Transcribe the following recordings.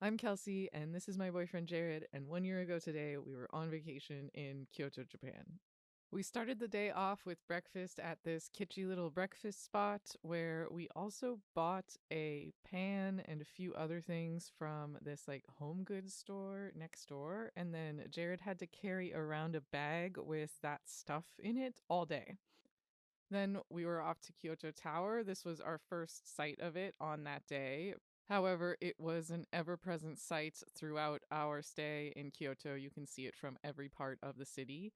I'm Kelsey, and this is my boyfriend Jared, and 1 year ago today, we were on vacation in Kyoto, Japan. We started the day off with breakfast at this kitschy little breakfast spot where we also bought a pan and a few other things from this like home goods store next door, and then Jared had to carry around a bag with that stuff in it all day. Then we were off to Kyoto Tower. This was our first sight of it on that day. However, it was an ever present sight throughout our stay in Kyoto. You can see it from every part of the city.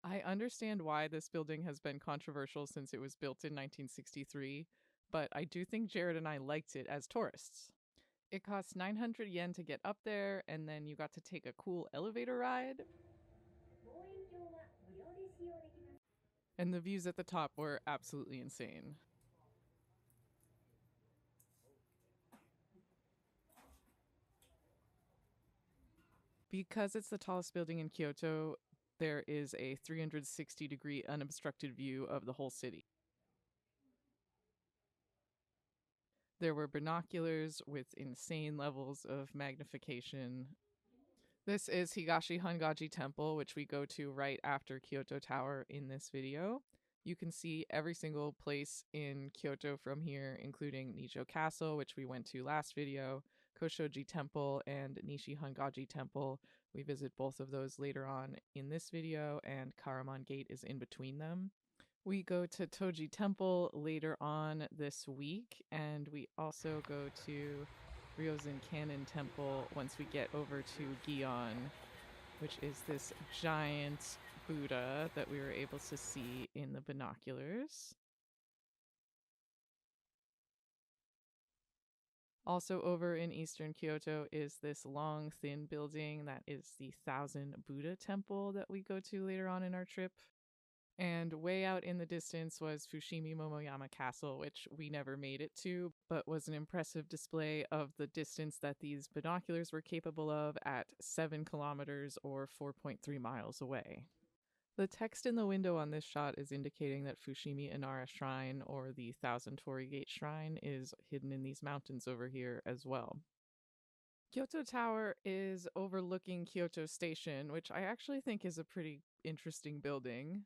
I understand why this building has been controversial since it was built in 1963, but I do think Jared and I liked it as tourists. It cost 900 yen to get up there, and then you got to take a cool elevator ride. And the views at the top were absolutely insane. Because it's the tallest building in Kyoto, there is a 360-degree unobstructed view of the whole city. There were binoculars with insane levels of magnification. This is Higashi Hongan-ji Temple, which we go to right after Kyoto Tower in this video. You can see every single place in Kyoto from here, including Nishi Castle, which we went to last video, Kōshō-ji Temple, and Nishi Hongan-ji Temple. We visit both of those later on in this video, and Karamon Gate is in between them. We go to Toji Temple later on this week, and we also go to Ryozen Kannon Temple once we get over to Gion, which is this giant Buddha that we were able to see in the binoculars. Also over in eastern Kyoto is this long, thin building that is the Thousand Buddha Temple that we go to later on in our trip. And way out in the distance was Fushimi Momoyama Castle, which we never made it to, but was an impressive display of the distance that these binoculars were capable of at 7 kilometers or 4.3 miles away. The text in the window on this shot is indicating that Fushimi Inara Shrine, or the Thousand Torii Gate Shrine, is hidden in these mountains over here as well. Kyoto Tower is overlooking Kyoto Station, which I actually think is a pretty interesting building.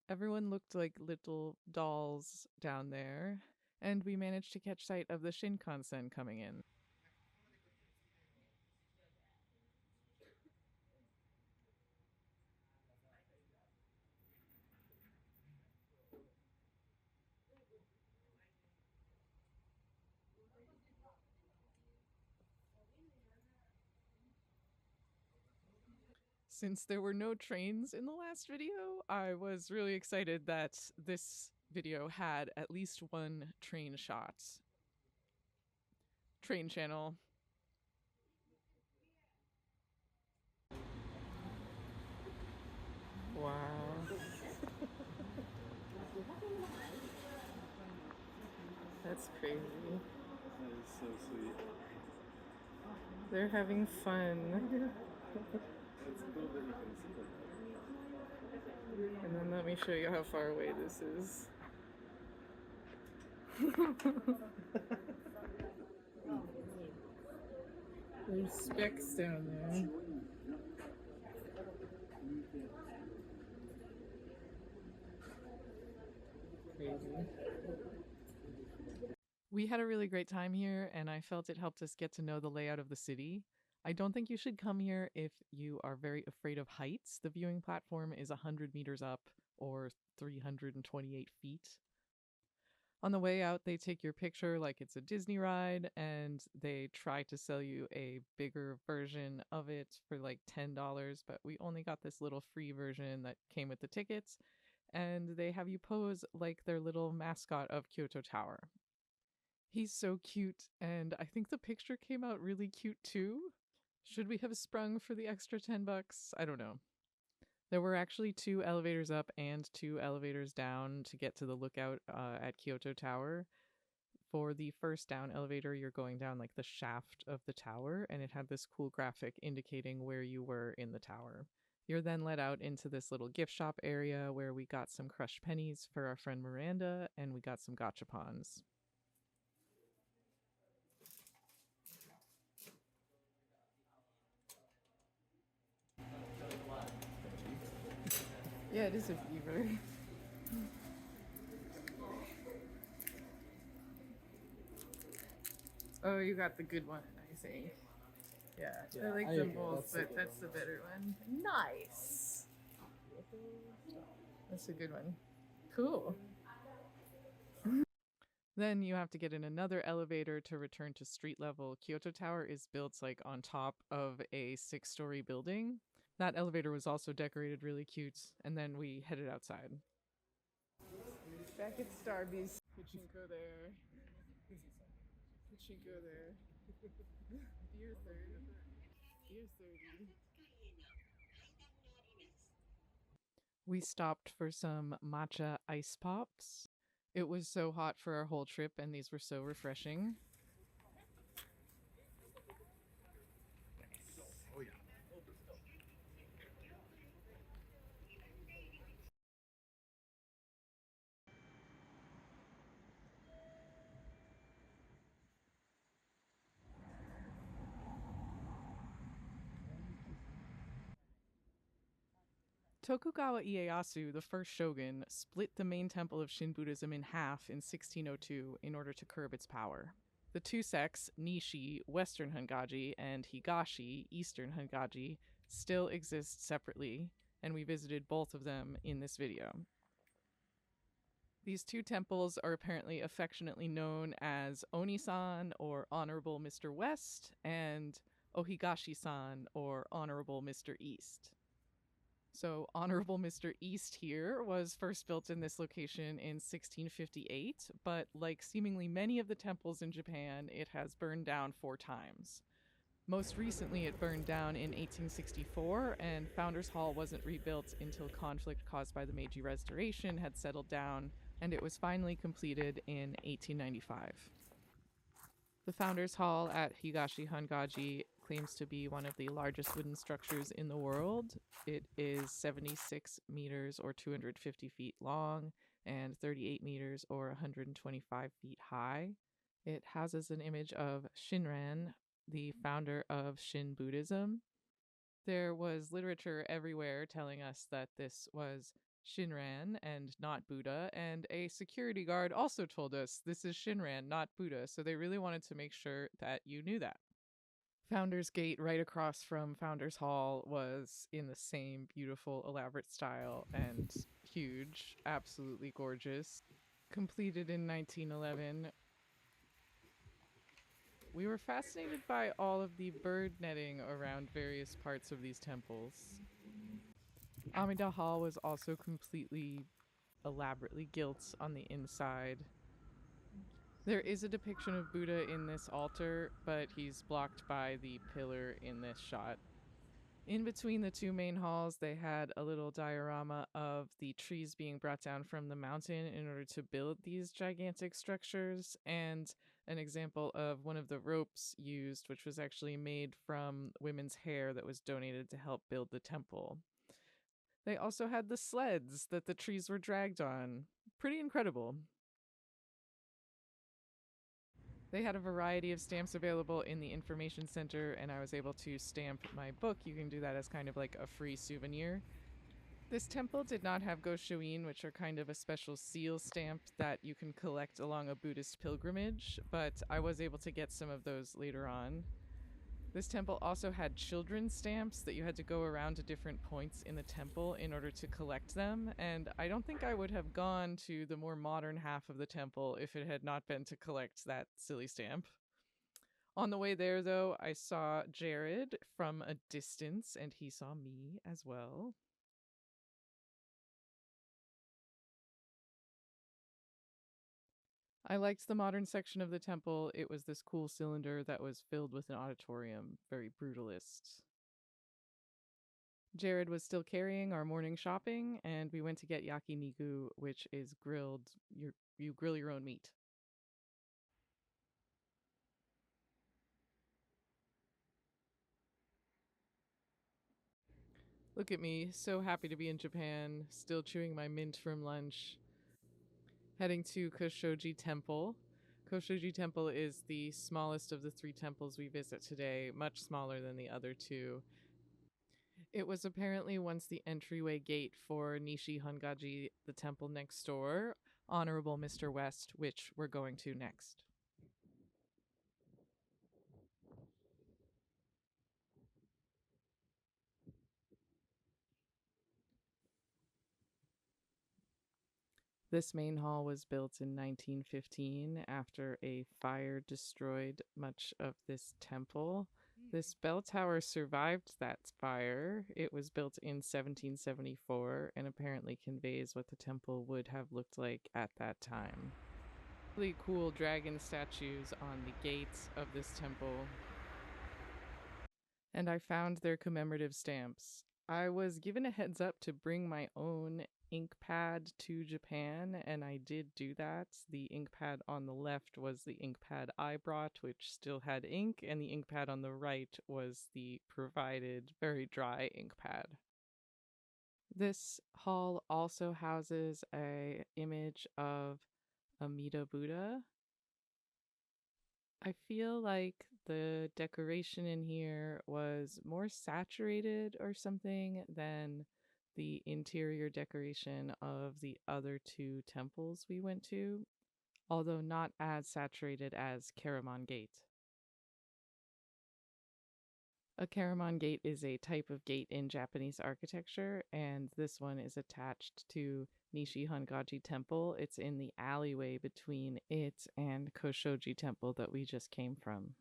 Everyone looked like little dolls down there, and we managed to catch sight of the Shinkansen coming in. Since there were no trains in the last video, I was really excited that this video had at least one train shot. Train channel. Wow. That's crazy. That is so sweet. They're having fun. It's cool that you can see them. And then let me show you how far away this is. There's specks down there. Crazy. We had a really great time here, and I felt it helped us get to know the layout of the city. I don't think you should come here if you are very afraid of heights. The viewing platform is 100 meters up, or 328 feet. On the way out, they take your picture like it's a Disney ride, and they try to sell you a bigger version of it for like $10, but we only got this little free version that came with the tickets, and they have you pose like their little mascot of Kyoto Tower. He's so cute, and I think the picture came out really cute too. Should we have sprung for the extra $10? I don't know. There were actually 2 elevators up and 2 elevators down to get to the lookout at Kyoto Tower. For the first down elevator, you're going down like the shaft of the tower, and it had this cool graphic indicating where you were in the tower. You're then let out into this little gift shop area where we got some crushed pennies for our friend Miranda, and we got some gachapons. Yeah, it is a beaver. Oh, you got the good one, I think. Yeah, I like them both, but that's the better one. Nice. That's a good one. Cool. Then you have to get in another elevator to return to street level. Kyoto Tower is built like on top of a 6-story building. That elevator was also decorated really cute, and then we headed outside. Back at Starbucks. Pachinko there. Pachinko there. Beer 30. Beer 30. We stopped for some matcha ice pops. It was so hot for our whole trip, and these were so refreshing. Oh yeah. Tokugawa Ieyasu, the first shogun, split the main temple of Shin Buddhism in half in 1602 in order to curb its power. The two sects, Nishi, Western Hongan-ji, and Higashi, Eastern Hongan-ji, still exist separately, and we visited both of them in this video. These two temples are apparently affectionately known as Oni-san, or Honorable Mr. West, and Ohigashi-san, or Honorable Mr. East. So, Honorable Mr. East here was first built in this location in 1658, but like seemingly many of the temples in Japan, it has burned down 4 times. Most recently, it burned down in 1864, and Founders Hall wasn't rebuilt until conflict caused by the Meiji Restoration had settled down, and it was finally completed in 1895. The Founders Hall at Higashi Hongan-ji claims to be one of the largest wooden structures in the world. It is 76 meters or 250 feet long and 38 meters or 125 feet high. It houses an image of Shinran, the founder of Shin Buddhism. There was literature everywhere telling us that this was Shinran and not Buddha, and a security guard also told us this is Shinran, not Buddha, so they really wanted to make sure that you knew that. Founders Gate, right across from Founders Hall, was in the same beautiful, elaborate style and huge, absolutely gorgeous. Completed in 1911. We were fascinated by all of the bird netting around various parts of these temples. Amida Hall was also completely elaborately gilt on the inside. There is a depiction of Buddha in this altar, but he's blocked by the pillar in this shot. In between the two main halls, they had a little diorama of the trees being brought down from the mountain in order to build these gigantic structures, and an example of one of the ropes used, which was actually made from women's hair that was donated to help build the temple. They also had the sleds that the trees were dragged on. Pretty incredible. They had a variety of stamps available in the information center, and I was able to stamp my book. You can do that as kind of like a free souvenir. This temple did not have Goshoin, which are kind of a special seal stamp that you can collect along a Buddhist pilgrimage, but I was able to get some of those later on. This temple also had children's stamps that you had to go around to different points in the temple in order to collect them, and I don't think I would have gone to the more modern half of the temple if it had not been to collect that silly stamp. On the way there, though, I saw Jared from a distance, and he saw me as well. I liked the modern section of the temple. It was this cool cylinder that was filled with an auditorium, very brutalist. Jared was still carrying our morning shopping, and we went to get yakiniku, which is grilled. You grill your own meat. Look at me, so happy to be in Japan, still chewing my mint from lunch. Heading to Kōshō-ji Temple. Kōshō-ji Temple is the smallest of the 3 temples we visit today, much smaller than the other 2. It was apparently once the entryway gate for Nishi Hongan-ji, the temple next door, Honorable Mr. West, which we're going to next. This main hall was built in 1915 after a fire destroyed much of this temple. This bell tower survived that fire. It was built in 1774 and apparently conveys what the temple would have looked like at that time. Really cool dragon statues on the gates of this temple. And I found their commemorative stamps. I was given a heads up to bring my own ink pad to Japan, and I did do that. The ink pad on the left was the ink pad I brought, which still had ink, and the ink pad on the right was the provided very dry ink pad. This hall also houses an image of Amida Buddha. I feel like the decoration in here was more saturated or something than the interior decoration of the other two temples we went to, although not as saturated as Karamon Gate. A Karamon Gate is a type of gate in Japanese architecture, and this one is attached to Nishi Hongan-ji Temple. It's in the alleyway between it and Kōshō-ji Temple that we just came from.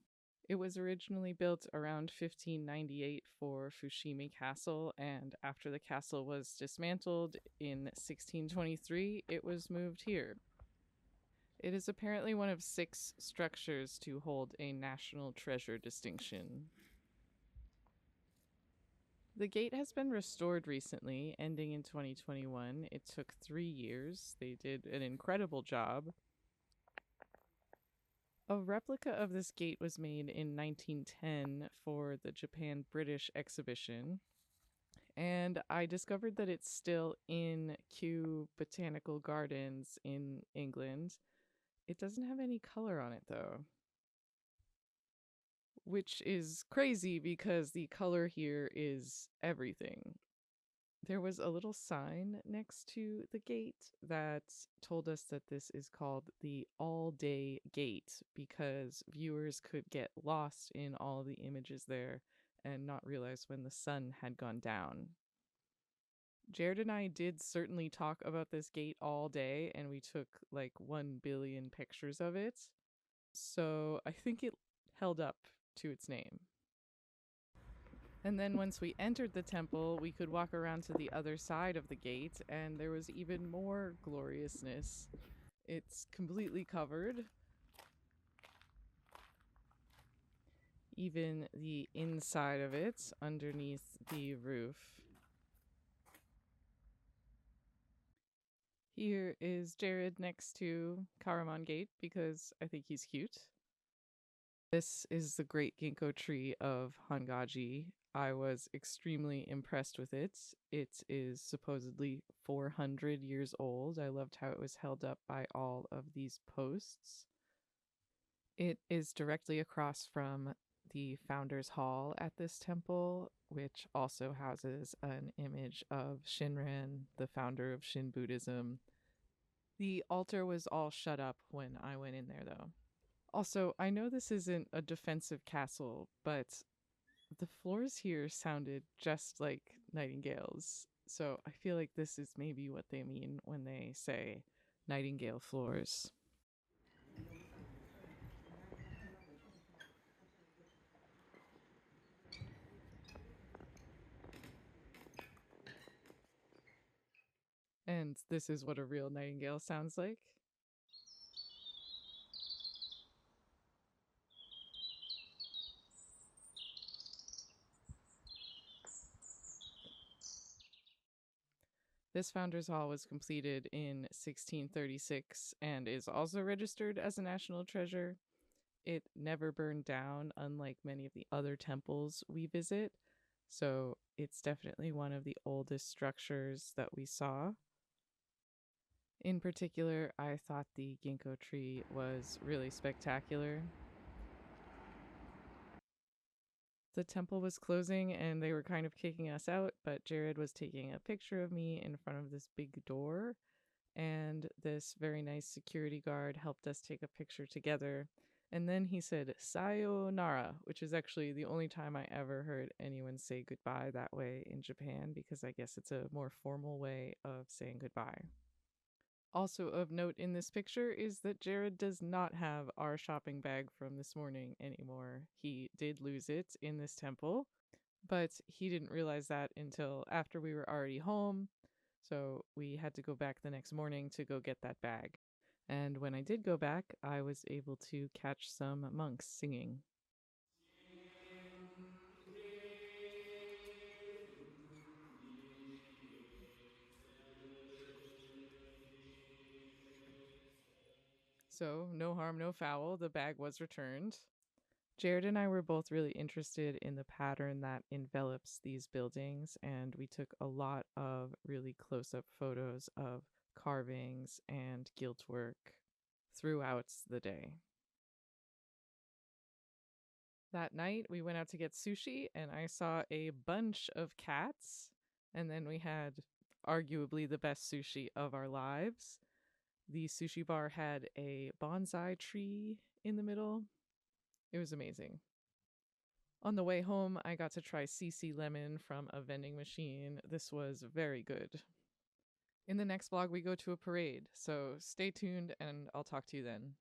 It was originally built around 1598 for Fushimi Castle, and after the castle was dismantled in 1623, it was moved here. It is apparently one of 6 structures to hold a National Treasure distinction. The gate has been restored recently, ending in 2021. It took 3 years. They did an incredible job. A replica of this gate was made in 1910 for the Japan-British exhibition, and I discovered that it's still in Kew Botanical Gardens in England. It doesn't have any color on it, though, which is crazy because the color here is everything. There was a little sign next to the gate that told us that this is called the all-day gate because viewers could get lost in all the images there and not realize when the sun had gone down. Jared and I did certainly talk about this gate all day, and we took like 1 billion pictures of it. So I think it held up to its name. And then once we entered the temple, we could walk around to the other side of the gate, and there was even more gloriousness. It's completely covered. Even the inside of it, underneath the roof. Here is Jared next to Karamon Gate because I think he's cute. This is the great ginkgo tree of Hongan-ji. I was extremely impressed with it. It is supposedly 400 years old. I loved how it was held up by all of these posts. It is directly across from the Founders Hall at this temple, which also houses an image of Shinran, the founder of Shin Buddhism. The altar was all shut up when I went in there, though. Also, I know this isn't a defensive castle, but the floors here sounded just like nightingales. So I feel like this is maybe what they mean when they say nightingale floors. And this is what a real nightingale sounds like. This Founders Hall was completed in 1636 and is also registered as a national treasure. It never burned down, unlike many of the other temples we visit, so it's definitely one of the oldest structures that we saw. In particular, I thought the ginkgo tree was really spectacular. The temple was closing and they were kind of kicking us out, but Jared was taking a picture of me in front of this big door, and this very nice security guard helped us take a picture together. And then he said sayonara, which is actually the only time I ever heard anyone say goodbye that way in Japan, because I guess it's a more formal way of saying goodbye. Also of note in this picture is that Jared does not have our shopping bag from this morning anymore. He did lose it in this temple, but he didn't realize that until after we were already home. So we had to go back the next morning to go get that bag. And when I did go back, I was able to catch some monks singing. So, no harm, no foul, the bag was returned. Jared and I were both really interested in the pattern that envelops these buildings, and we took a lot of really close up photos of carvings and gilt work throughout the day. That night, we went out to get sushi, and I saw a bunch of cats, and then we had arguably the best sushi of our lives. The sushi bar had a bonsai tree in the middle. It was amazing. On the way home, I got to try CC lemon from a vending machine. This was very good. In the next vlog, we go to a parade, so stay tuned and I'll talk to you then.